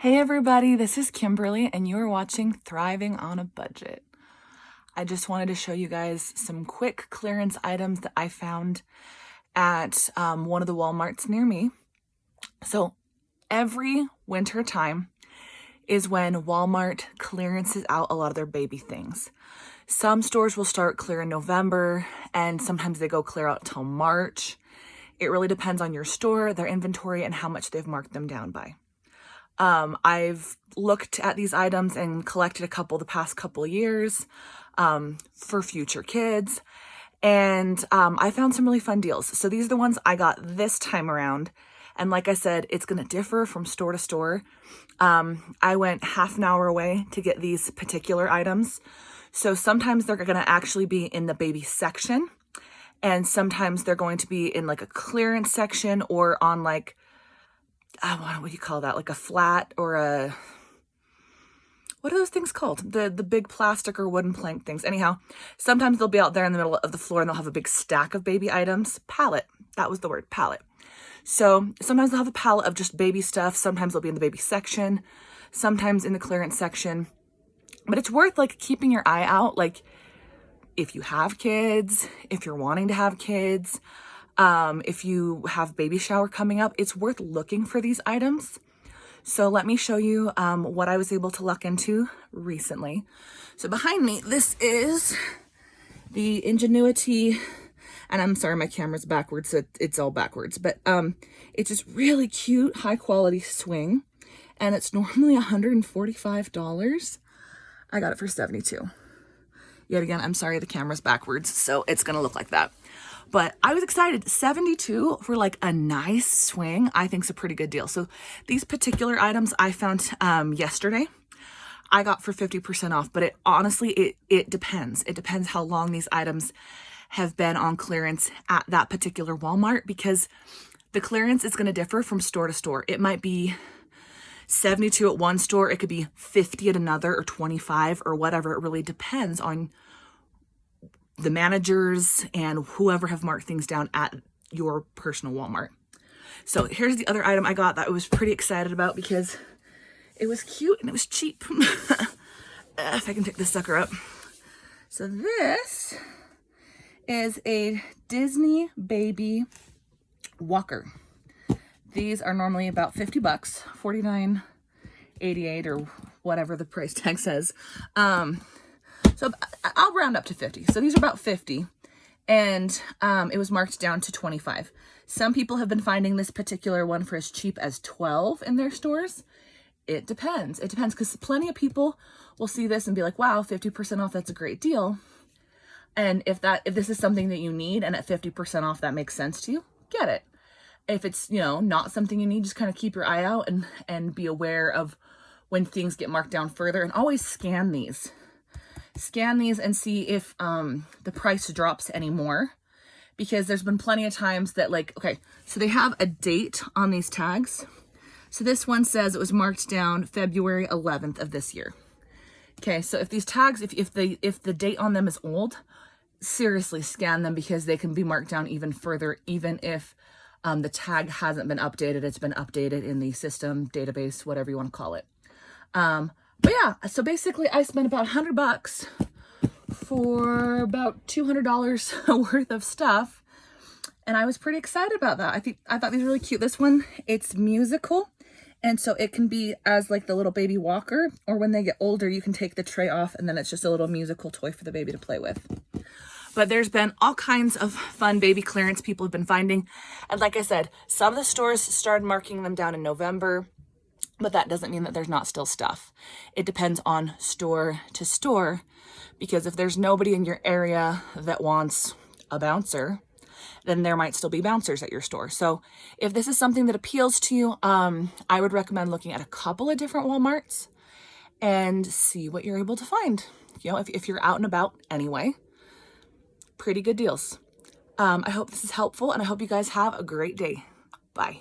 Hey everybody, this is Kimberly and you're watching Thriving on a Budget. I just wanted to show you guys some quick clearance items that I found at one of the Walmarts near me. So every winter time is when Walmart clearances out a lot of their baby things. Some stores will start clear in November and sometimes they go clear out till March. It really depends on your store, their inventory, and how much they've marked them down by. I've looked at these items and collected a couple the past couple years for future kids, and I found some really fun deals. So these are the ones I got this time around, and like I said, it's going to differ from store to store. I went half an hour away to get these particular items, so sometimes they're going to actually be in the baby section, and sometimes they're going to be in like a clearance section or on like what do you call that? Like a flat or a, what are those things called? The big plastic or wooden plank things. Anyhow, sometimes they'll be out there in the middle of the floor and they'll have a big stack of baby items. Pallet. That was the word, pallet. So sometimes they'll have a pallet of just baby stuff. Sometimes they'll be in the baby section, sometimes in the clearance section. But it's worth like keeping your eye out. Like if you have kids, if you're wanting to have kids, if you have baby shower coming up, it's worth looking for these items. So let me show you what I was able to luck into recently. So behind me, this is the Ingenuity, and I'm sorry, my camera's backwards, so it's all backwards, but it's this really cute, high quality swing, and it's normally $145. I got it for $72. Yet again, I'm sorry, the camera's backwards, so it's gonna look like that. But I was excited. $72 for like a nice swing, I think is a pretty good deal. So these particular items I found yesterday, I got for 50% off, but it honestly, it depends. It depends how long these items have been on clearance at that particular Walmart, because the clearance is gonna differ from store to store. It might be 72 at one store, it could be 50 at another, or 25 or whatever. It really depends on the managers and whoever have marked things down at your personal Walmart. So here's the other item I got that I was pretty excited about because it was cute and it was cheap. If I can pick this sucker up. So this is a Disney baby walker. These are normally about 50 bucks, $49.88 or whatever the price tag says. So I'll round up to 50. So these are about 50, and it was marked down to 25. Some people have been finding this particular one for as cheap as 12 in their stores. It depends. It depends, because plenty of people will see this and be like, wow, 50% off, that's a great deal. And if this is something that you need and at 50% off that makes sense to you, get it. If it's, not something you need, just kind of keep your eye out and be aware of when things get marked down further, and always scan these. Scan these and see if the price drops anymore, because there's been plenty of times that, like, okay, so they have a date on these tags. So this one says it was marked down February 11th of this year. Okay, so if these tags, if the date on them is old, seriously scan them, because they can be marked down even further, even if the tag hasn't been updated. It's been updated in the system, database, whatever you want to call it. But yeah, so basically I spent about $100 for about $200 worth of stuff, and I was pretty excited about that. I thought these were really cute. This one, it's musical, and so it can be as like the little baby walker, or when they get older, you can take the tray off and then it's just a little musical toy for the baby to play with. But there's been all kinds of fun baby clearance people have been finding, and like I said, some of the stores started marking them down in November. But that doesn't mean that there's not still stuff. It depends on store to store, because if there's nobody in your area that wants a bouncer, then there might still be bouncers at your store. So if this is something that appeals to you, I would recommend looking at a couple of different Walmarts and see what you're able to find. If you're out and about anyway, pretty good deals. I hope this is helpful, and I hope you guys have a great day. Bye.